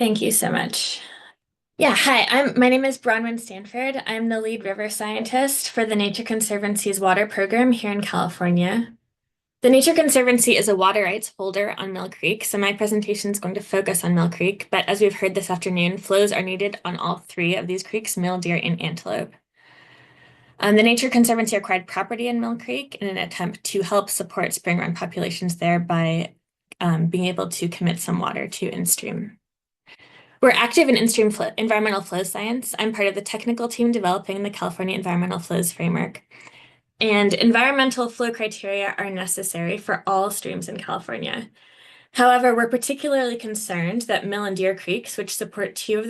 Thank you so much. Yeah, hi, my name is Bronwyn Stanford. I'm the lead river scientist for the Nature Conservancy's water program here in California. The Nature Conservancy is a water rights holder on Mill Creek, so my presentation is going to focus on Mill Creek, but as we've heard this afternoon, flows are needed on all three of these creeks, Mill, Deer, and Antelope. The Nature Conservancy acquired property in Mill Creek in an attempt to help support spring run populations there by being able to commit some water to in-stream. We're active in in-stream environmental flow science. I'm part of the technical team developing the California Environmental Flows Framework. And environmental flow criteria are necessary for all streams in California. However, we're particularly concerned that Mill and Deer Creeks, which support two of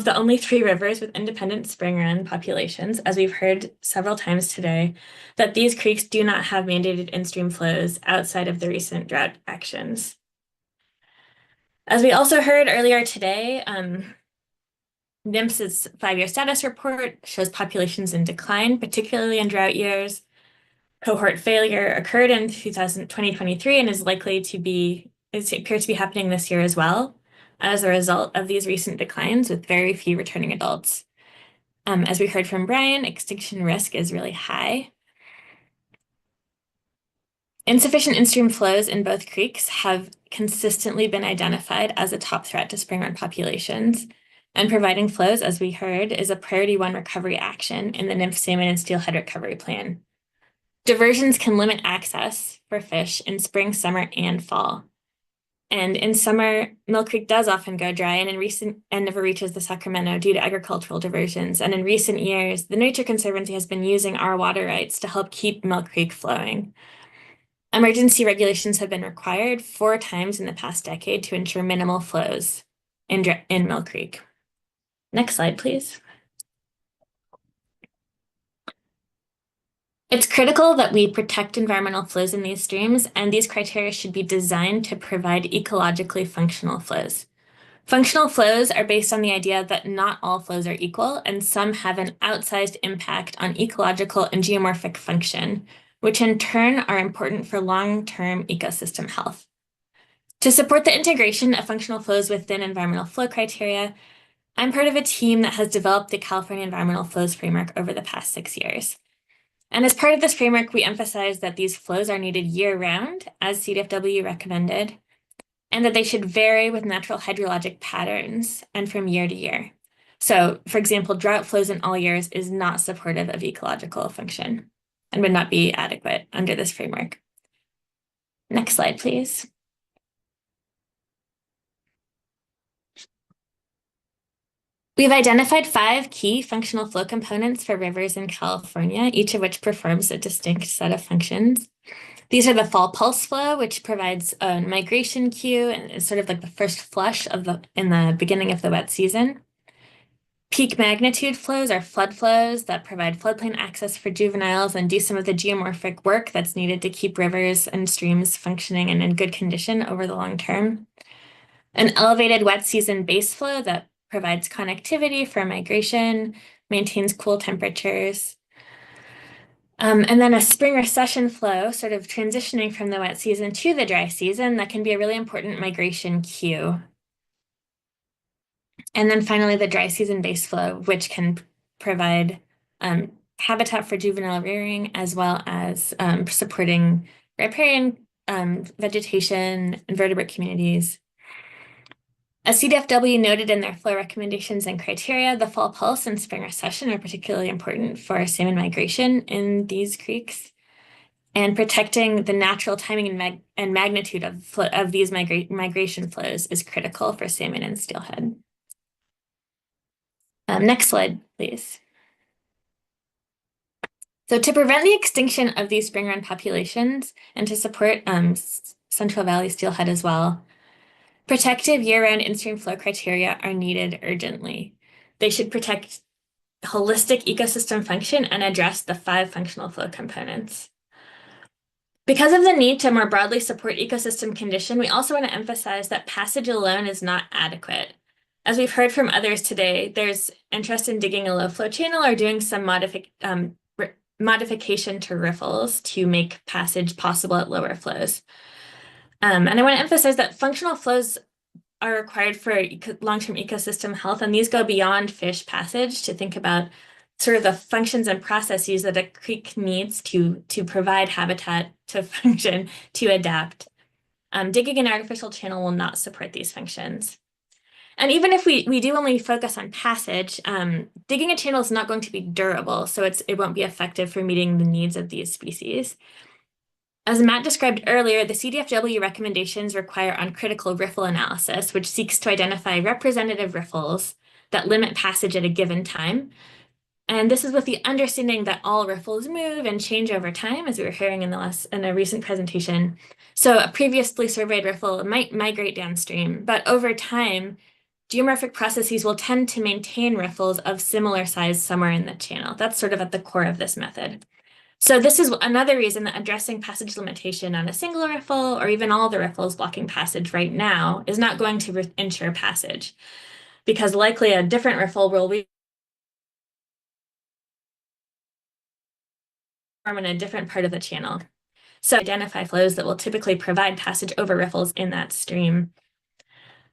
the only three rivers with independent spring run populations, as we've heard several times today, that these creeks do not have mandated in-stream flows outside of the recent drought actions. As we also heard earlier today, NIMS's 5-year status report shows populations in decline, particularly in drought years. Cohort failure occurred in 2023 and is likely to be, it appears to be happening this year as well, as a result of these recent declines with very few returning adults. As we heard from Brian, extinction risk is really high. Insufficient in-stream flows in both creeks have consistently been identified as a top threat to spring run populations. And providing flows, as we heard, is a priority 1 recovery action in the nymph salmon and steelhead recovery plan. Diversions can limit access for fish in spring, summer, and fall. And in summer, Mill Creek does often go dry and never reaches the Sacramento due to agricultural diversions. And in recent years, the Nature Conservancy has been using our water rights to help keep Mill Creek flowing. Emergency regulations have been required 4 times in the past decade to ensure minimal flows in Mill Creek. Next slide, please. It's critical that we protect environmental flows in these streams, and these criteria should be designed to provide ecologically functional flows. Functional flows are based on the idea that not all flows are equal, and some have an outsized impact on ecological and geomorphic function, which in turn are important for long-term ecosystem health. To support the integration of functional flows within environmental flow criteria, I'm part of a team that has developed the California Environmental Flows Framework over the past 6 years. And as part of this framework, we emphasize that these flows are needed year-round, as CDFW recommended, and that they should vary with natural hydrologic patterns and from year to year. So, for example, drought flows in all years is not supportive of ecological function and would not be adequate under this framework. Next slide, please. We've identified 5 key functional flow components for rivers in California, each of which performs a distinct set of functions. These are the fall pulse flow, which provides a migration cue and is sort of like the first flush in the beginning of the wet season. Peak magnitude flows are flood flows that provide floodplain access for juveniles and do some of the geomorphic work that's needed to keep rivers and streams functioning and in good condition over the long term. An elevated wet season base flow that provides connectivity for migration, maintains cool temperatures. And then a spring recession flow, sort of transitioning from the wet season to the dry season, that can be a really important migration cue. And then finally, the dry season base flow, which can provide habitat for juvenile rearing, as well as supporting riparian vegetation, invertebrate communities. As CDFW noted in their flow recommendations and criteria, the fall pulse and spring recession are particularly important for salmon migration in these creeks. And protecting the natural timing and magnitude of these migration flows is critical for salmon and steelhead. Next slide, please. So to prevent the extinction of these spring run populations and to support Central Valley steelhead as well, protective year-round in-stream flow criteria are needed urgently. They should protect holistic ecosystem function and address the 5 functional flow components. Because of the need to more broadly support ecosystem condition, we also want to emphasize that passage alone is not adequate. As we've heard from others today, there's interest in digging a low flow channel or doing some modification to riffles to make passage possible at lower flows. And I want to emphasize that functional flows are required for long-term ecosystem health, and these go beyond fish passage to think about sort of the functions and processes that a creek needs to provide habitat, to function, to adapt. Digging an artificial channel will not support these functions. And even if we do only focus on passage, digging a channel is not going to be durable, so it won't be effective for meeting the needs of these species. As Matt described earlier, the CDFW recommendations require uncritical riffle analysis, which seeks to identify representative riffles that limit passage at a given time. And this is with the understanding that all riffles move and change over time, as we were hearing in a recent presentation. So a previously surveyed riffle might migrate downstream, but over time, geomorphic processes will tend to maintain riffles of similar size somewhere in the channel. That's sort of at the core of this method. So this is another reason that addressing passage limitation on a single riffle or even all the riffles blocking passage right now is not going to ensure passage, because likely a different riffle will form in a different part of the channel. So identify flows that will typically provide passage over riffles in that stream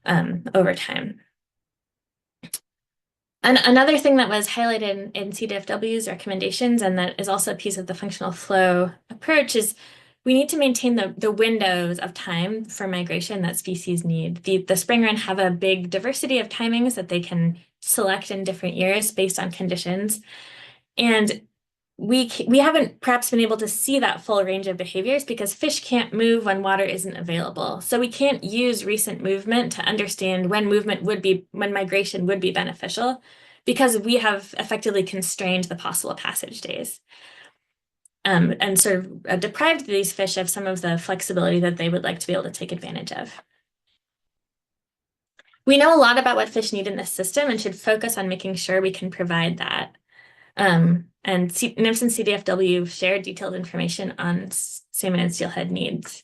over time. And another thing that was highlighted in CDFW's recommendations, and that is also a piece of the functional flow approach, is we need to maintain the windows of time for migration that species need. The spring run have a big diversity of timings that they can select in different years based on conditions. And we haven't perhaps been able to see that full range of behaviors because fish can't move when water isn't available. So we can't use recent movement to understand when migration would be beneficial, because we have effectively constrained the possible passage days. And sort of deprived these fish of some of the flexibility that they would like to be able to take advantage of. We know a lot about what fish need in this system and should focus on making sure we can provide that. And NIMS and CDFW share detailed information on salmon and steelhead needs.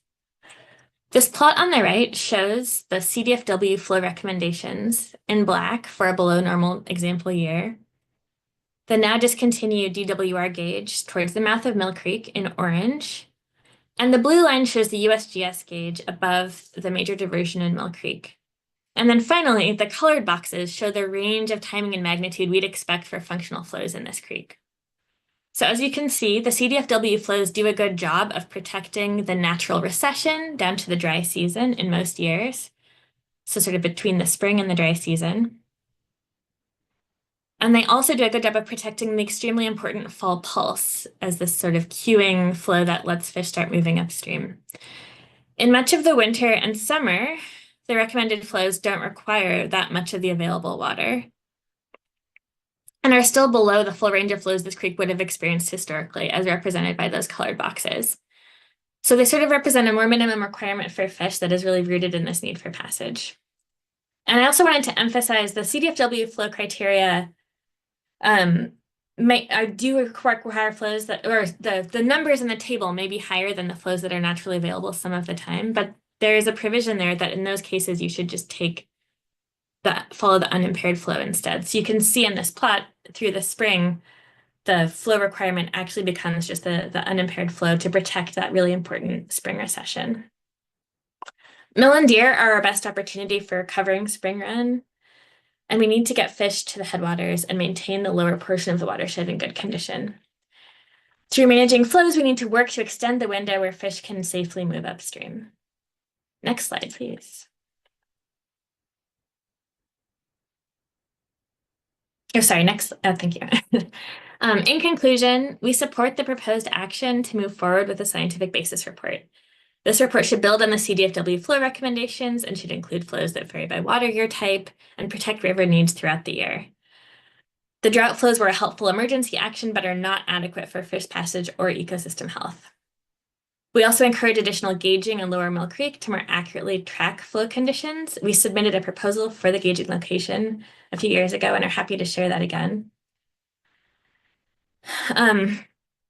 This plot on the right shows the CDFW flow recommendations in black for a below normal example year. The now discontinued DWR gauge towards the mouth of Mill Creek in orange. And the blue line shows the USGS gauge above the major diversion in Mill Creek. And then finally, the colored boxes show the range of timing and magnitude we'd expect for functional flows in this creek. So as you can see, the CDFW flows do a good job of protecting the natural recession down to the dry season in most years. So sort of between the spring and the dry season. And they also do a good job of protecting the extremely important fall pulse as this sort of cueing flow that lets fish start moving upstream. In much of the winter and summer, the recommended flows don't require that much of the available water and are still below the full range of flows this creek would have experienced historically, as represented by those colored boxes. So they sort of represent a more minimum requirement for fish that is really rooted in this need for passage. And I also wanted to emphasize the CDFW flow criteria do require flows that, or the numbers in the table may be higher than the flows that are naturally available some of the time, but there is a provision there that in those cases you should just follow the unimpaired flow instead. So you can see in this plot through the spring, the flow requirement actually becomes just the unimpaired flow to protect that really important spring recession. Mill and deer are our best opportunity for recovering spring run, and we need to get fish to the headwaters and maintain the lower portion of the watershed in good condition. Through managing flows, we need to work to extend the window where fish can safely move upstream. Next slide, please. Oh, sorry, next, thank you. In conclusion, we support the proposed action to move forward with a scientific basis report. This report should build on the CDFW flow recommendations and should include flows that vary by water year type and protect river needs throughout the year. The drought flows were a helpful emergency action, but are not adequate for fish passage or ecosystem health. We also encourage additional gauging in Lower Mill Creek to more accurately track flow conditions. We submitted a proposal for the gauging location a few years ago and are happy to share that again.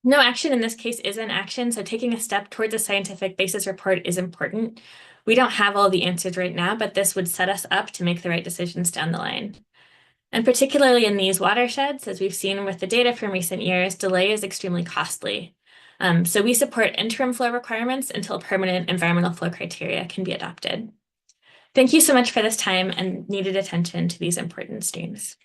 No action in this case is an action, so taking a step towards a scientific basis report is important. We don't have all the answers right now, but this would set us up to make the right decisions down the line. And particularly in these watersheds, as we've seen with the data from recent years, delay is extremely costly. So we support interim flow requirements until permanent environmental flow criteria can be adopted. Thank you so much for this time and needed attention to these important streams.